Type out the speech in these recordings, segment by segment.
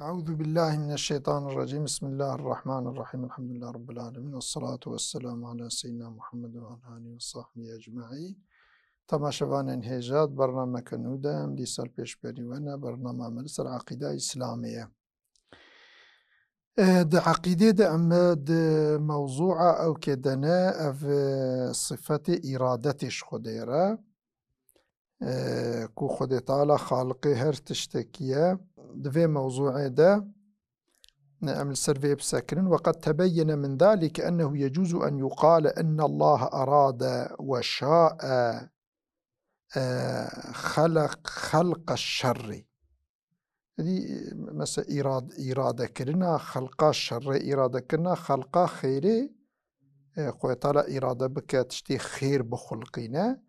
أعوذ بالله من الشيطان الرجيم. بسم الله الرحمن الرحيم. الحمد لله رب العالمين، والصلاة والسلام على سيدنا محمد وعلى آله وصحبه أجمعين. تماشاوان هێژات بەرنامەکە نوودەم دیسەر پێشبەریوەنە بەرنامە لەسەر عەقیدە ئیسلامیە. د عەقیدێدا ئەمە موضوعە ئەو کێدەنە ئەڤ صفەتی ئیرادەتیش خودێرە کو خودێ تاالە خاڵقی هەر تشتێکیە دوێ موضوعێدا أم السرفي بسكرن. وقد تبين من ذلك أنه يجوز أن يقال أن الله أراد وشاء خلق الشر. هذه مثلا إرادة كرنا خلق الشر، إرادة كرنا خلق خيري خوي طالع إرادة بك تشتي خير بخلقنا.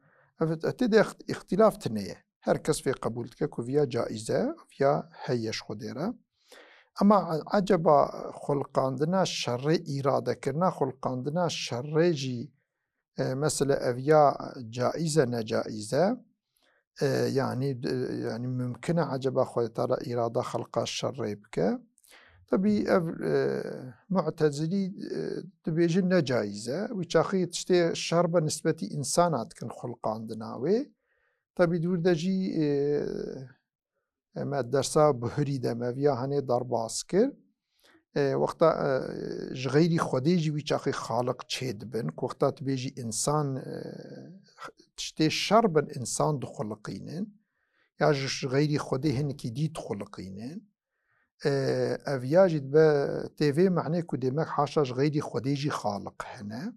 أتدي اختلاف تنية هر كس في قبولتك كوفيا جائزة فيا هيش خديرة. أما عجب خلقاندنا الشر إرادة كرنا خلقاندنا الشر جي مثلا أفيا جائزة نجائزة يعني ممكن عجب أخوة ترى إرادة خلق الشر بك. طبي معتزلي تبيجي نجائزة ويشاخي تشتي الشر بالنسبة إنسانات كن خلقاندنا وي. طبي دور دجي ما درسا بهري دمويا هني درباس كر وقتا غيري خديجي ويشاخي خالق تشيد بن وقتا تبيجي إنسان تشتي شر بن إنسان دخلقينن يا غيري خدي هن كي دي تخلقينن أفياجد با تيفي معناه كدمك حاشاش غيري خديجي خالق هنا.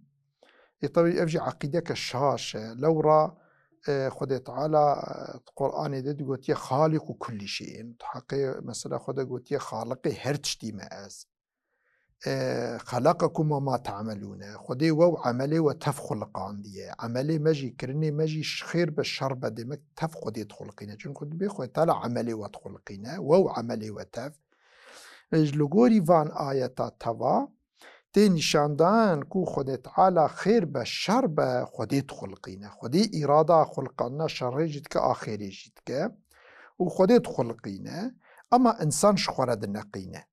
طبعا أفجي عقيدك الشاشة لو را خدای تعالی قرآن ده گویی خالق كل شيء حقیقت مثلا خدا گویی خالق هر تشتی ماز خلقكم وما تعملون. خدای و عمله و تف خلقان دیه عمله مجی کرنی مجی خیر به شر بده مک تف خدای تخلقینه چون خود بی خدای تعالی عمله و تخلقینه و عمله و تف لگوری وان آیتا توا تی نشاندان کو خودت تعالی خیر به شر به خودت خلقینه خودی اراده خلقانه شر جد که آخری جد که و خودت خلقینه. اما انسان شخورد نقینه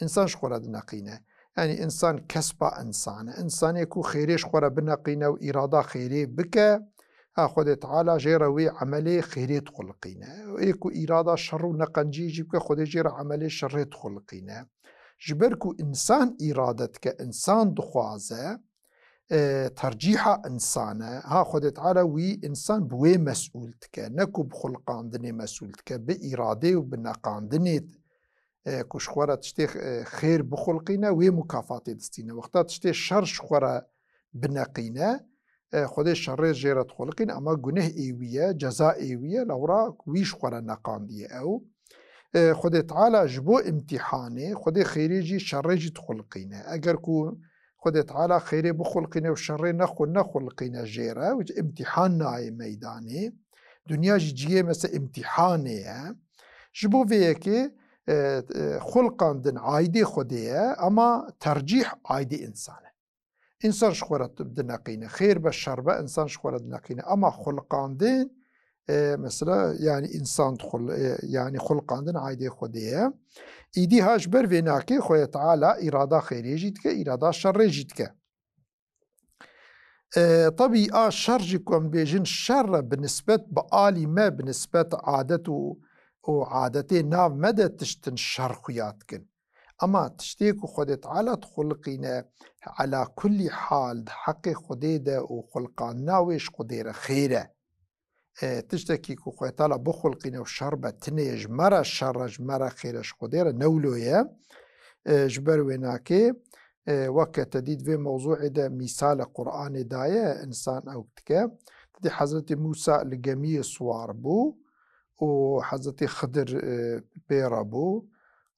انسان شخورد نقینه يعني انسان كسب انسان کو خیرش خوره بنقینه و اراده خیری بکه خودت تعالی جیروی عملی خیریت خلقینه و ایکو اراده شر و نقنجی جب که خود جیر عملی شرت خلقینه جبركو إنسان إرادتك إنسان دخوازه ترجيح إنسانه ها خدت على وي إنسان بوي مسؤولتك نكو بخلقاندني مسؤولتك بإرادة وبنقاندني كشخورة تشتي خير بخلقينا وي مكافاتي دستينا وقتا تشتي شر شخورة بنقينا خدي شر جيرة خلقين أما جنه إيوية جزاء إيوية لورا ويش خورة نقاندية أو خدای تعالی جبو امتحانه خدای خیری جی شر جی تخلقینه اگر کو خدای تعالی خیری بخلقینه و شر نخلقینه جیره و امتحان نای میدانه دنیا جیه مثل امتحانه جبو ویه که خلقاندن عایده خدایه اما ترجیح عایده انسانه انسان شخورت بدنقینه خیر به شر به انسان شخورت بدنقینه اما خلقاندن مثلا يعني إنسان يعني خلق عندنا عايدة خديه إيدي هاش برويناكي خويا تعالى إرادة خيري جيتك إرادة شر جيتك. طبيعة شر جيكم بيجن شر بالنسبة بآلي ما بالنسبة عادته وعادتي ناف مدى تشتن شر خياتكن أما تشتيكو خدي تعالى تخلقين على كل حال حق خديده وخلقان ناويش قدير خيره تشتكي كو خوي طالع بخلقنا وشربة تنيج مرة شرج مرة خيرش خدير نولوية جبر ويناكي وقت تديد في موضوع ده مثال قرآن داية إنسان أو كتك تدي حضرت موسى لجميع صوار بو وحضرت خضر بيرا بو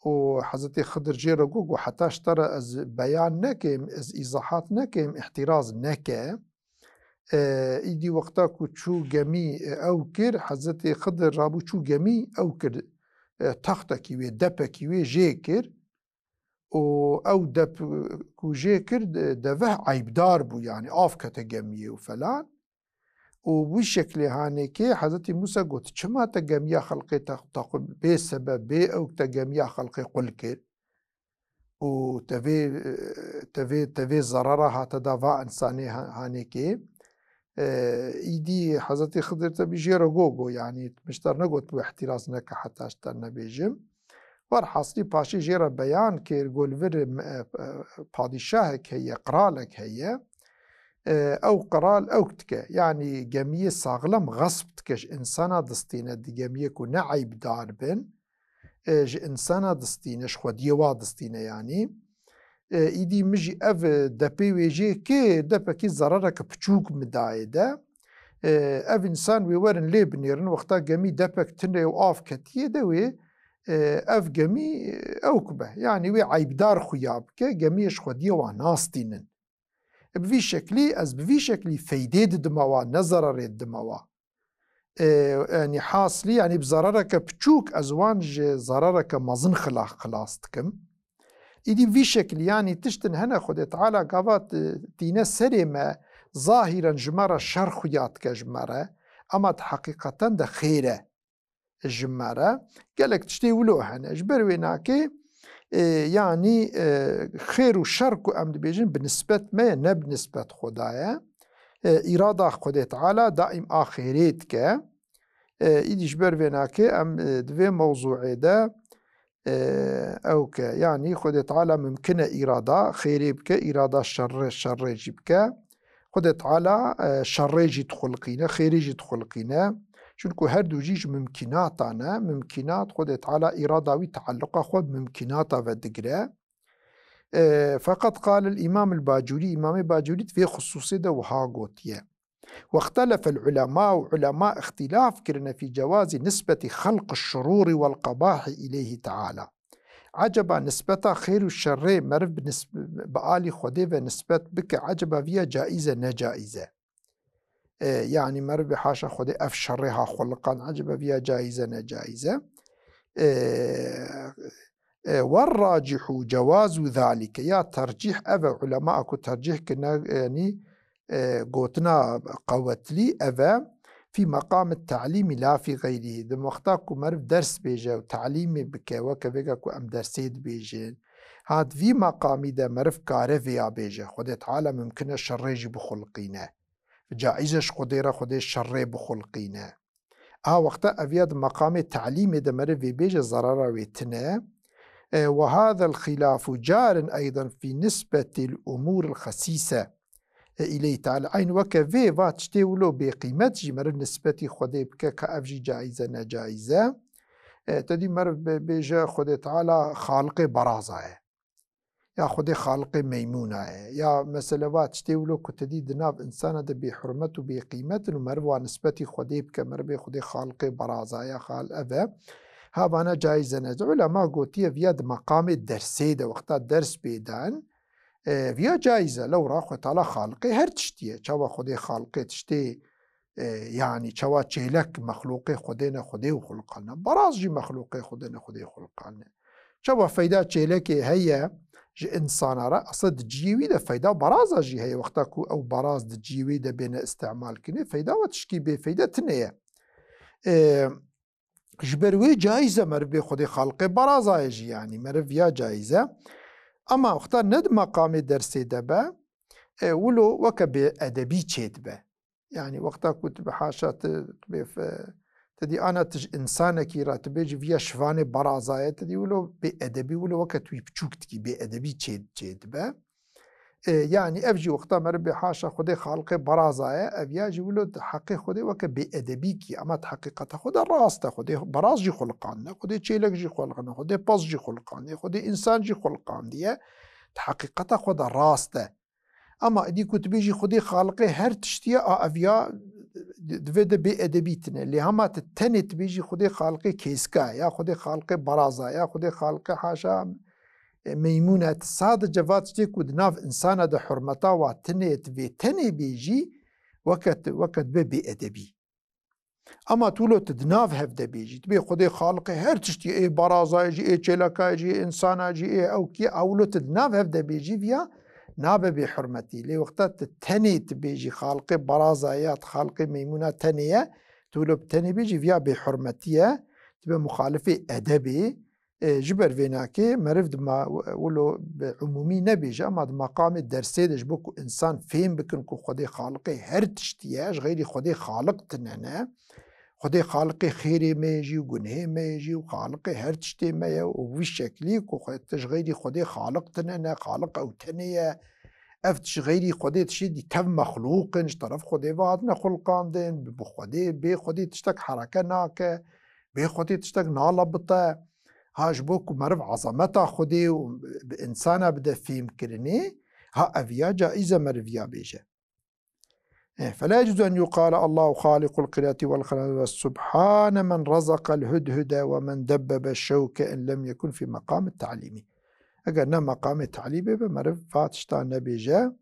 وحضرت خضر جيرا وحتى اشترى از بيان نكيم از إيضاحات نكيم احتراز نكيم ایدی وقتا کو چو گمی او کر حضرت خضر رابو چو گمی او کر تخت کیوی دپ کیوی جه کر او دپ کو جه کر دوه عیبدار بو يعني آف کت گمیه و فلان وبوی شکلی هانی که حضرت موسی گوت چما تا گمیا خلقی تاقل بی سبب بی او تا گمیا خلقی قل کرد و تفي ضررها تدافع إنساني هاني كي إيدي حضرتي خضر تبيجي رقوقو يعني مشتر نقوت باحتراز نكا حتى اشترنا بيجم ورحصلي باشي جيرا بيان كي يقول فير بادشاهك هي قرالك هي أو قرال أو كتك يعني جميع ساغلم غصب تكش إنسانا دستينة دي جميع كو نعيب دار بن إنسانا دستينة شخو ديوا دستينة يعني ایدی مجی اف دپی ویجی که دپکی ضررک بچوک مدایده اف انسان ویورن لی بنیرن وقتا گمی دپک تنه و آف کتیه دوی اف گمی اوکبه يعني وی عیبدار خویاب که گمیش خودی و ناستینن بوی شکلی از بوی شکلی فیده دموا نظرر دموا يعني حاصلي يعني بضررك بچوك ازوانج ضررك مزن خلاصتكم إيدي في شكل يعني تشتن هنا خد تعالى قابات تينا سريمة ظاهرا جمارة شرخيات كجمارة أما حقيقة ده خيرة الجمارة قالك تشتي ولو هنا اجبر ويناكي يعني خير وشر أمد بيجن بنسبة ما نبنسبة خدايا إرادة خد تعالى دائم آخريت كا إيدي اجبر ويناكي أم دوي موضوع ده أو يعني خد تعالى ممكنة إرادة خيري بك إرادة شر يجيبك خد تعالى شر يجي تخلقينا خيري يجي تخلقينا شنكو هردو جيج ممكناتنا ممكنات خد تعالى إرادة وتعلقة خد ممكناتها ودقرة فقد قال الإمام الباجوري إمام الباجوري في خصوصي ده وهاغوتيه واختلف العلماء وعلماء اختلاف كرنا في جواز نسبة خلق الشرور والقباح إليه تعالى عجبا نسبة خير والشر مرف بآلي خديفة نسبة بك عجبا فيها جائزة نجائزة يعني مرف بحاشا خدي أف شرها خلقا عجبا فيها جائزة نجائزة والراجح جواز ذلك يا ترجيح أفا علماء كو ترجيح كنا يعني قوتنا قوتلي أفا في مقام التعليم لا في غيره دم وقتاكو مرف درس بيجا وتعليمي بكا وكا أم درسيد بيجين هاد في مقامي دا مرف كارفيا بيجا خده تعالى ممكن الشريج بخلقينا جائزش قديرة خده الشري بخلقينا وقتا أفياد مقام التعليم دا مرف بيجا ضرر ويتنا وهذا الخلاف جار أيضا في نسبة الأمور الخسيسة إليه تعالى عين وكا في واتشتي ولو بقيمت جي مرف نسبتي خده بكا كأفجي جائزة نجائزة تدي مرف بيجا خده تعالى خالق برازة يا خده خالق ميمونة يا مثلا واتشتي ولو كتدي دناف إنسانة بحرمته بقيمت ومرف ونسبتي خده بكا مرف خده خالق برازة يا خال أفا هابانا جائزة نجائزة علماء قوتية فياد مقام الدرسي وقتا درس بيدان فيها جائزة لو راخو تعالى خالقي هر تشتيه چاوا خودي خالقي تشتي يعني چاوا چيلك مخلوقي خودينا خودي وخلقنا براز جي مخلوقي خودينا خودي خلقنا چاوا فايدة چيلك هي جي انسانا را اصد جيوي ده فايدة برازة جي هي وقتاكو او براز ده جيوي ده بين استعمال كني فايدة وتشكي بي فايدة تنية جبروي جائزة مربي خودي خالقي برازة يجي يعني مربيا جائزة اما اختار ند مقام درسي دبا ولو وكا بأدبي تشيت با يعني وقتا كنت بحاشا تدي انا انسانة كيرا تبيج فيها شفاني برازايا تدي ولو بأدبي ولو وكا توي بچوكتكي بأدبي تشيت با يعني افجي وقتا مربي حاشا خدي خالقي برازايا افياجي ولو حقي خدي وكا بأدبي كي اما تحقيقتا خدي راستا خدي براز جي خلقان خدي تشيلك جي خلقان خدي باز جي خلقان خدي انسان جي خلقان دي تحقيقتا خدي راستا اما ادي كنت بيجي خدي خالقي هر تشتيا افيا دفيد بأدبيتنا اللي هما تتنت بيجي خدي خالقي كيسكا يا خدي خالقي برازايا خدي خالقي حاشا ميمونة صاد جفات شتيك ودناف إنسانة ده حرمتا واتنيت في تني بيجي وكت بأدبي أما تولو تدناف هفده بيجي تبي خدي خالقي هر تشتي إيه برازا يجي إيه چلكا يجي إنسانا يجي إيه أو كي أولو تدناف هفده بيجي فيها نابه بحرمتي لي وقت تني تبيجي خالقي برازايات خالقي ميمونة تنية تولو بتني بيجي فيها بحرمتية تبقى مخالفة أدبي جبر فيناكي مرف دما ولو بعمومي نبيجا ما دما قام الدرسي دج بوكو إنسان فين بكن كو خدي خالقي هر تشتياج غيري خدي خالق تنانا خدي خالقي خيري ما يجي وقنهي ما يجي وخالقي هر تشتي ما وفي شكلي كو غيري خدي خالق تنانا خالق أو تنية افتش غيري خدي تشي دي تف مخلوق طرف خدي بعضنا خلقان دين بخدي بي خدي تشتك حركة ناكا بي خدي تشتك نالبطة هاش بوك مرف عظمتا خدي بإنسانا بدا فيم كرني ها أفيا جائزة مرفيا بيجا فلا يجوز أن يقال الله خالق القرية والخلق سبحان من رزق الهدهد ومن دبب الشوك إن لم يكن في مقام التعليم اگر نه مقام تعلیمی به مرف فاتشتا نبیجه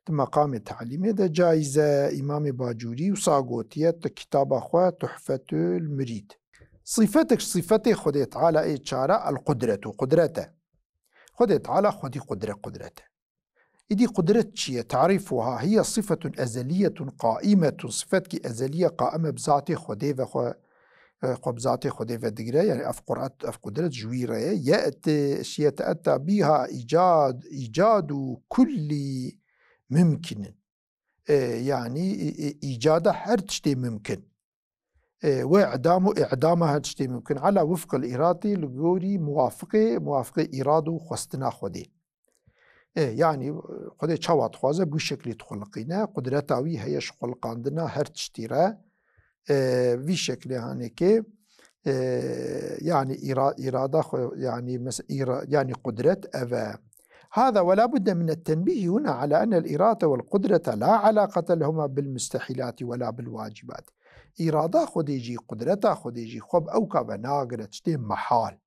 مقام تعلیمی ده جایزه امام باجوری و ساگوتیت کتاب خواه تحفة المرید صفتك صفت خود تعالى ای چاره القدرة قدرته خود تعالى خودی قدرته إدي قدرة شيء تعريفها هي صفة أزلية قائمة صفتك أزلية قائمة بذات خودي وخو بذات خودي ودقرة يعني أف قدرة جويرة يتأتى بها إيجاد كل ممكن يعني إيجاد هر تشتي ممكن وإعدام هر تشتي ممكن على وفق الإرادة لغوري موافقة إرادة خستنا خودي يعني خودي چاوات خوازه بو شكل تخلقينا قدرتاوي هيش خلقاندنا هر تشتيره في شكل هانيكي يعني إرادة يعني قدرة أفا هذا ولا بد من التنبيه هنا على أن الإرادة والقدرة لا علاقة لهما بالمستحيلات ولا بالواجبات إرادة خديجي قدرة خديجي خب أو كابناغرة تشتي محال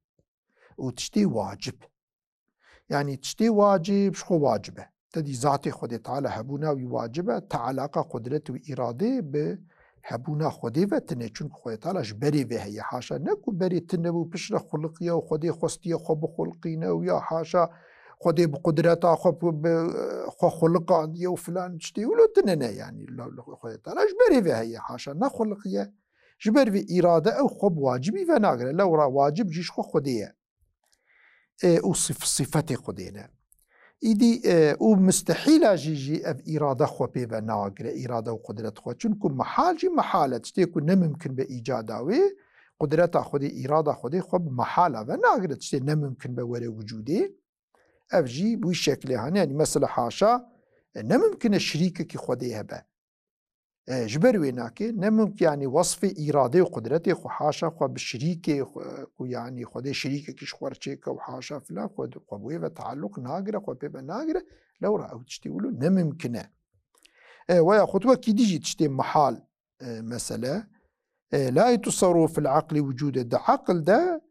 وتشتي واجب يعني تشتي واجب شخو واجبه تدي ذاتي خدي تعالى هبونا وواجبه تعلاقة قدرة وإرادة بهبونا خدي وتنه چون خدي تعالى جبري وهي حاشا نكو بري تنبو بشر خلقيا وخدي خستيا خب خلقينا ويا حاشا خدي بقدرتا خو خلقا عندي وفلان تشتي ولو تننا يعني خدي تعالى جبري وهي حاشا نخلقيا جبر في إرادة أو خب واجبي وناغره لو را واجب جيش خو خديه أوصف صفتي خدينا إيدي ومستحيل جيجي أف إرادة خو بيبا ناقرة إرادة وقدرة خو چونكو محال جي محالة تشتيكو نممكن بإيجاداوي قدرة خودي إرادة خودي خو بمحالة وناقرة تشتي نممكن بوري وجودي أف جي بوي شكل يعني مثل حاشا نممكن الشريكة خودي هبا جبر ويناكي نممكن يعني وصف إرادة وقدرته خو حاشا خو بالشريكة خو يعني خودي شريكة كيش خورشيكا وحاشا فلا خو قبوية وتعلق ناقرة خو بيبا ناقرة لو رأوا تشتي ولو نممكنه ويا خطوة كي ديجي تشتي محال مسألة لا يتصور في العقل وجود ده عقل ده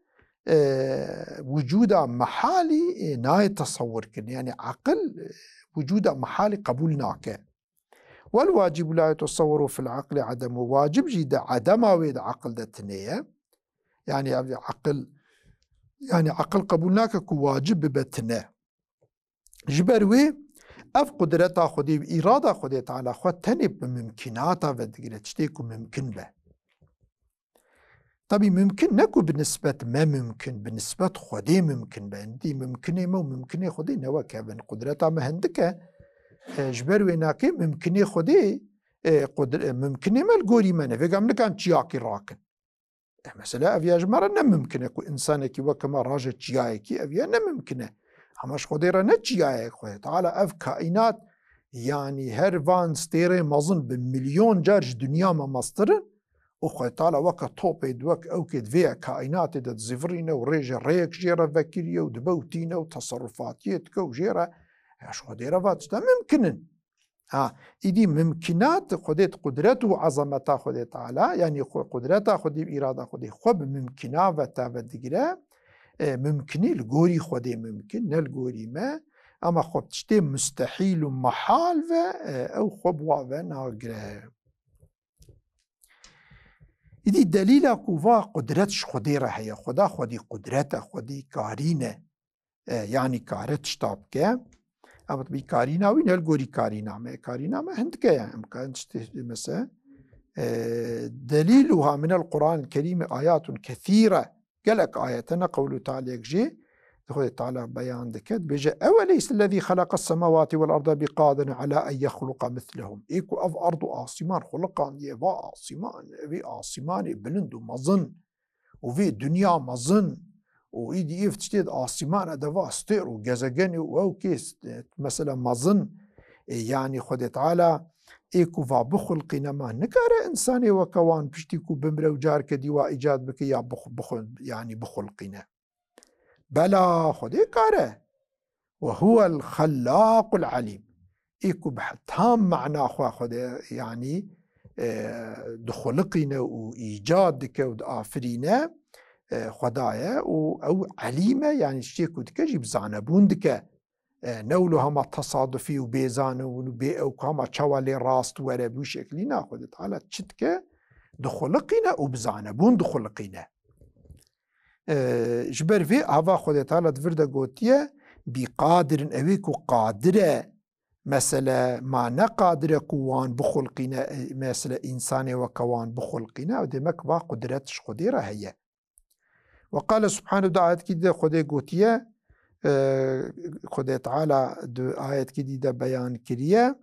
وجود محالي نا يتصور كن يعني عقل وجود محالي قبولناك والواجب لا يتصور في العقل عدم واجب جيدا عدم ويد عقل ده تنية يعني عقل قبولناك كو واجب ببتنه جبروي اف قدرتا خودي بإرادة خودي تعالى خود تنب بممكناتا ودقيلة تشتيكو ممكن به طبي ممكن نكو بالنسبة ما ممكن بالنسبة خودي ممكن به اندي ممكنه ما ممكنه خودي نواكا بن قدرتا مهندكه جبروي ناكي ممكنه خودي ممكنه ما القوري منه فيقام نكان تياكي راكن مثلا افيا جمارة نممكنه كو انسانكي وكما راجة تياكي افيا نممكنه همش خودي را نتياكي خودي تعالى اف كائنات يعني هر ستيري مظن بمليون جارج دنيا ما مصدرن وخوي تعالى وكا توبيد وك اوكيد فيها كائنات دا تزفرين وريجا ريك جيرا فاكيريا ودبوتينا وتصرفاتيتك وجيرا شو خديرا فاتشتا ممكنن إيدي ممكنات خديت قدرته وعظمته خديت تعالى يعني قدرته خدي بإرادة خدي خب ممكنا وتابدقرا ممكني الجوري خدي ممكن نالجوري ما أما خب تشتي مستحيل محال و أو خب وناقرا إيدي دليل كوفا قدرتش خديرا هي خدا خدي قدرته خدي كارينه يعني كارت شتابكه أما بكاري ناوين هالجوري كاري نامه هندك يعني إمكان مثلا دليلها من القرآن الكريم آيات كثيرة قالك آياتنا قوله تعالى يكجي يقول تعالى بيان دكت بيجي أوليس الذي خلق السماوات والأرض بقادر على أن يخلق مثلهم إيكو أف أرض آسمان خلقان يبا آسمان في آسمان بلند ومظن وفي دنيا مظن وإيدي إف تشتيد آسمان أدفا ستير وجزجني وكيس مثلا مظن يعني خد تعالى إيكو فا بخلقنا ما نكاره إنساني وكوان بشتيكو بمرو جار كدي وإيجاد بك يا يعني بخلقنا بلا خدي كاره وهو الخلاق العليم إيكو بحتام معنى خدي يعني دخلقنا وإيجادك ودآفرينا خدايا أو عليمة يعني شتيكو دكا بزعنبون دكا نولو هما تصادفي وبيزانو وبيئو هما تشوالي راست ورا بوشكلي ناخذ على تشتكا دخلقنا وبزعنبون دخلقنا جبر في هوا خدت على دفردا قوتيا بقادر أويكو قادرة مثلا ما نقادر كوان بخلقنا مثلا إنسان وكوان بخلقنا ودمك با قدرتش قديرة هي وقال سبحانه وتعالى كده خدي قوتيا خدي تعالى آيات كده بيان كريا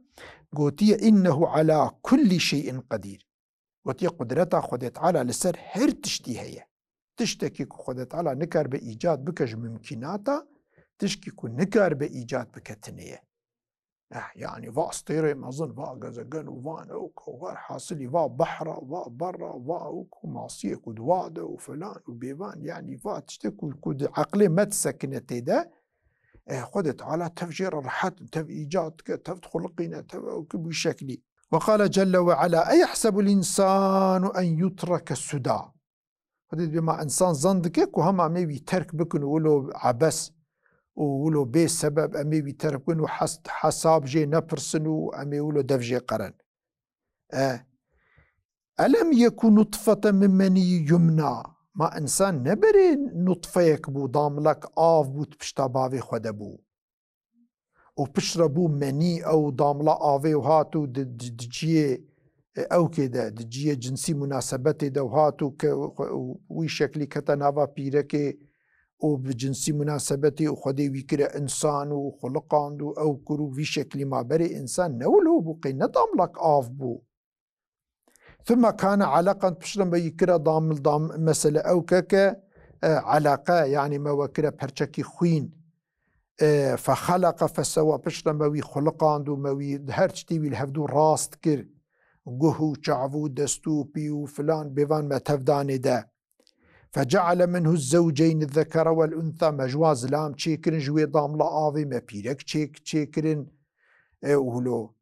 قوتيا إنه على كل شيء قدير قوتيا قدرتها خدي تعالى لسر هر تشتي هي تشتكي خدي تعالى نكر بإيجاد بكج ممكناتا تشكي نكر بإيجاد بكتنية يعني فا استيري مظن فا غزقن وفا نوك وفا حاصلي فا بحرة وفا برا وفا اوك ومعصية كود وادة وفلان وبيبان يعني فا تشتكي كود عقلي ما تسكنتي ده خدت على تفجير الرحات تف إيجاد تف خلقنا تف بشكلي وقال جل وعلا أيحسب الإنسان أن يترك السدى خدت بما إنسان ظندك وهم ميبي ترك بكن ولو عبس ولو بي سبب أمي بيتركون وحساب جي نبرسنو أمي ولو دف جي قرن ألم يكن نطفة من مني يمنى ما إنسان نبري نطفة يكبو داملك آف بو تبشتا باوي خود بو وبشربو مني أو داملا آوي وهاتو دجيه أو كده دجيه جنسي مناسبتي ده وهاتو وي شكلي كتناوا بيركي وبجنسي مناسبتي وخدي ويكرا إنسان وخلقان أو كرو في شكل ما بري إنسان نولو بقي ندام لك آف بو ثم كان علاقا بشرم بيكرا دام مسألة أو كاكا علاقة يعني ما وكرا برشكي خوين فخلق فسوى بشرم بوي خلقان دو موي هرشتي بالهفدو راست كر قهو شعفو دستو بيو فلان بيفان ما تفداني ده فجعل منه الزوجين الذكر والأنثى مجواز لام تشيكرن جوي ضاملا آوي ما بيرك تشيكرن أولو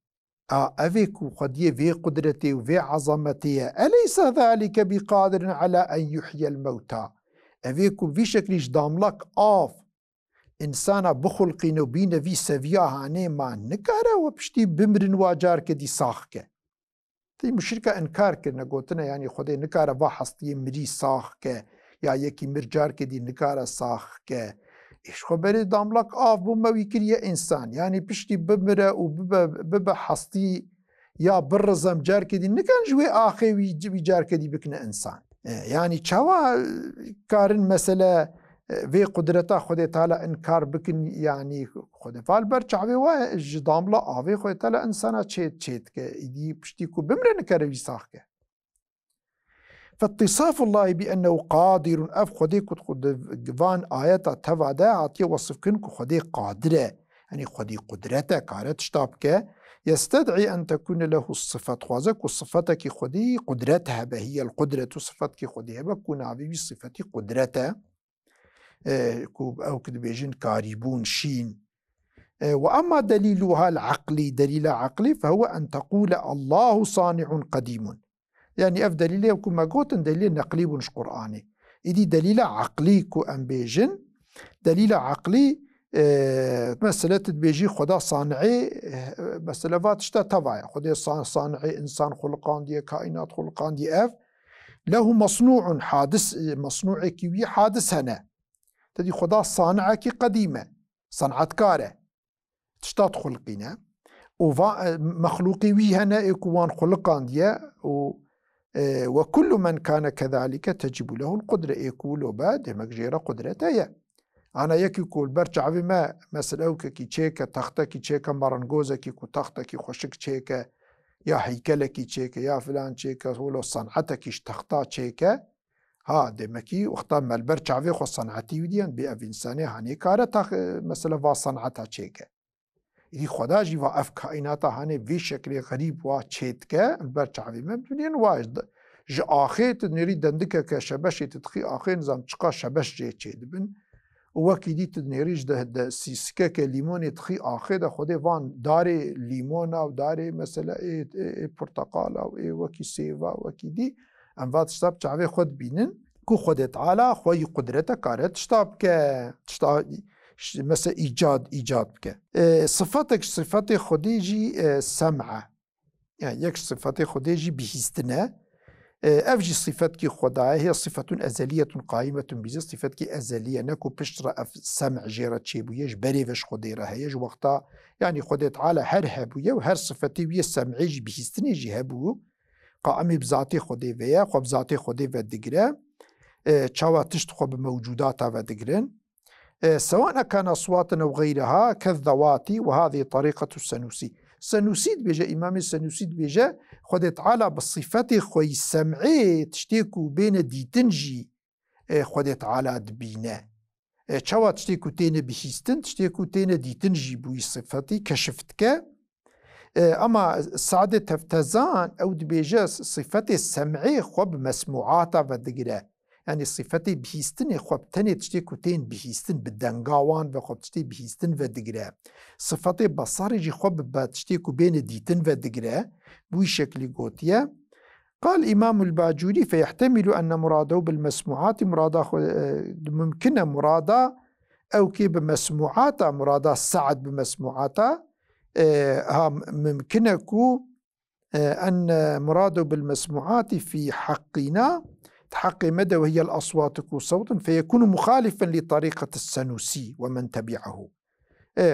أفيكو قديه في قدرتي وفي عظمتي أليس ذلك بقادر على أن يحيي الموتى أفيكو في شكلش ضاملك آف إنسانا بخلقين وبين في سفيا هاني ما نكاره وبشتي بمرن واجار كدي ساخك تي مشركة انكار كرنا قوتنا يعني خدي نكاره واحصتي مري ساخك یا یکی مرجار که دی نکاره ساخ که ایش خبری داملک آف بو موی کریه انسان یعنی پشتی بمره و ببه حستی یا برزم جار که دی نکن جوی آخی وی جار که دی بکنه انسان يعني چوا كارن مسألة في قدرته خدي تالا انكار بكن يعني خدي فالبر چاوي وا جدام لا آوي خدي تالا انسانا چيت كه يدي بشتيكو بمرن كروي ساخكه فاتصاف الله بأنه قادر أف خدي كد فان آيات تفادا عطيه وصف كنكو خدي قادرة يعني خدي قدرته كارت شتابكه يستدعي أن تكون له الصفات خوازك وصفتك خدي قدرتها هي القدرة صفتك خدي بكون عبي صفتي قدرته أو كده بيجين كاريبون شين وأما دليلها العقلي دليل عقلي فهو أن تقول الله صانع قديم يعني أف دليل كما قلت دليل نقلي ونش قرآني إدي دليل عقلي كو أم بيجن دليل عقلي مسألة بيجي خدا صانعي مسألة فاتشتا تبعي خدا صانعي إنسان خلقان دي كائنات خلقان دي أف له مصنوع حادث مصنوع كيوي حادث هنا تدي خدا صانعك قديمة صنعت كاره تشتات خلقينا ومخلوقي وي هنا إكوان خلقان ديا وكل من كان كذلك تجب له القدرة يقول بعد مجرى قدرته أنا يكي كول برجع بما مثلا أو كي تشيكا تختا كي تشيكا مرنجوزا كي كو تختا كي خوشك تشيكا يا هيكلة كي تشيكا يا فلان تشيكا هولو صنعتك كيش تختا تشيكا ها دمكي وقتا ما البرجع في خو صنعتي وديان بأف إنساني هاني كارة مثلا فا صنعتها تشيكا إذا خدا جي وقف كائناتا هاني في شكل غريب وتشيتكا البرجع في ما بدين واجد ج آخيت نريد دندكا كشبش تدخي آخي نظام تشقا شبش جي تشيد بن وكي دي تنيريج ده سيسكا كليمون تخي آخي ده خده وان داري ليمون أو داري مثلا إيه برتقال أو إيه وكي سيفا وكي دي أنفات شتاب تعوي خود بينن كو خده تعالى خوي قدرته كارت شتاب مثلا إيجاد بك صفاتك صفات خديجي سمعة يعني يك صفات خديجي بهستنا أفجي صفات كي خداها هي صفة أزلية قائمة بزي صفات كي أزلية نكو بشترى أف سمع جيرة شيبويش بريفش خديرها يج وقتا يعني خديت على هر هبوية وهر صفتي ويا سمعي جي بهستني جي هبو قائمي بذاتي خدي فيا خب ذاتي خدي في الدقرة تشاوى تشتخو بموجوداتها في الدقرن سواء كان أصوات أو غيرها كالذوات وهذه طريقة السنوسي سنوسيد بيجا إمام السنوسيد بيجا خدت على بالصفات خوي سمعي تشتيكو بين ديتنجي خدت على دبينا تشاوى تشتيكو تين بهيستن تشتيكو تين ديتنجي بوي صفتي كشفتك أما سعادة تفتزان أو دبيجا صفات السمعي خوب مسموعاتا ودقرا يعني صفتي بهيستن خوب تاني تشتيكو تين بهيستن بالدنقاوان وخوب تشتي بهيستن ودقرا صفتي بصاري جي خوب بتشتيكو بين ديتن ودقرا بوي شكل قوتيا قال إمام الباجوري فيحتمل أن مراده بالمسموعات مراده ممكن مراده أو كي بمسموعات مراده سعد بمسموعاتا ممكنكو أن مراده بالمسموعات في حقنا تحقق مدى وهي الأصوات كو صوت فيكون مخالفا لطريقة السنوسي ومن تبعه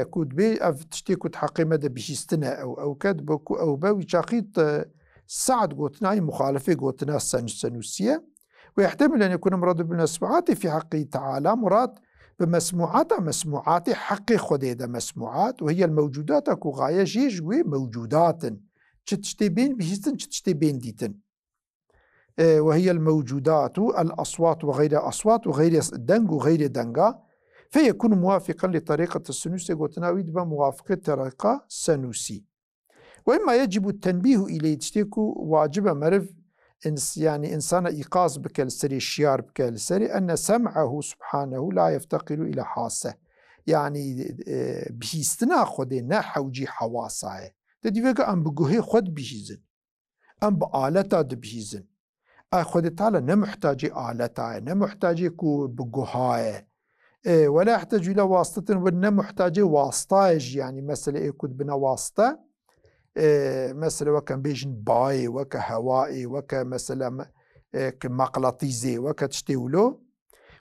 كود بي تشتيكو تحقق مدى بشيستنا أو كاد بكو أو باوي شاقيت سعد قوتنا مخالفة قوتنا السنوسية ويحتمل أن يكون مراد بالمسموعات في حقه تعالى مراد بمسموعات حق خديدة مسموعات وهي الموجودات أكو غاية جيجوي موجودات تشتي بين بهستن تشتي بين ديتن وهي الموجودات الأصوات وغير أصوات وغير دنج وغير دنجا فيكون موافقا لطريقة السنوسي قوتناويد بموافقة طريقة سنوسي وإما يجب التنبيه إليه تشتيكو واجب مرف يعني إنسان إيقاظ بكالسري الشيار بكالسري أن سمعه سبحانه لا يفتقر إلى حاسة يعني بهيستنا خدنا حوجي حواسه تدفق أم بقوهي خد بهيزن أم بآلتا دبهيزن خد تعالى نمحتاج آلتا نمحتاج كو بقوهاي ولا يحتاج إلى واسطة ونمحتاج واسطاج يعني مثلا يكون بنا واسطة مثلا وكان بيجن باي وكا هوائي وكا مثلا كمقلطيزي وكا تشتيولو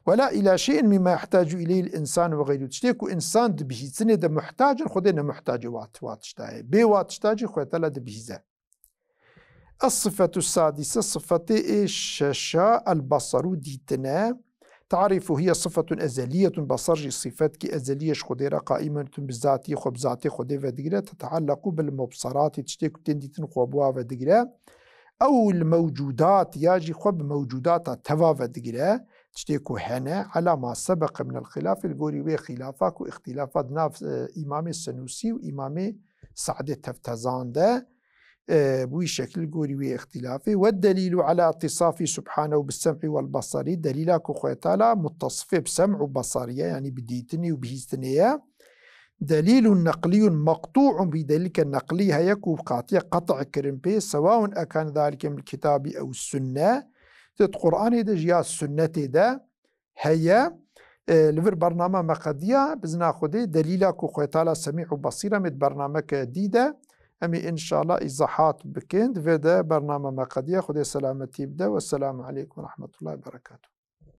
ولا إلى شيء مما يحتاج إليه الإنسان وغيره تشتيكو إنسان بهيزن ده محتاج خدنا محتاج واتشتاي بي واتشتاج خدنا بهيزة. الصفة السادسة صفة الشاشة البصر ديتنا تعرف هي صفة أزلية بصر صفات كي أزلية خديرة قائمة بذاتي خبزاتي خديرة ودقيرة تتعلق بالمبصرات تشتيك تنديتن خوابها ودقيرة أو الموجودات ياجي خب موجودات توا ودقيرة تشتيكو هنا على ما سبق من الخلاف القوري خلافات واختلافات ناف إمام السنوسي وإمام سعد التفتزان ده بوي شكل قوري اختلافي والدليل على اتصافه سبحانه بالسمع والبصر دليلك خويتالا متصف بسمع وبصرية يعني بديتني وبهيستنية دليل نقلي مقطوع بدليل النقلي هيكو قاطع قطع كرمبي سواء أكان ذلك من الكتاب أو السنة القرآن ده جيا السنة ده هي لفر برنامج مقدية بزنا خدي دليلك خويتالا سميع وبصيرة مت برنامج جديدة أمي إن شاء الله إيضاحات بكند في ده برنامج ما قد ياخذ سلامتي بدا والسلام عليكم ورحمة الله وبركاته.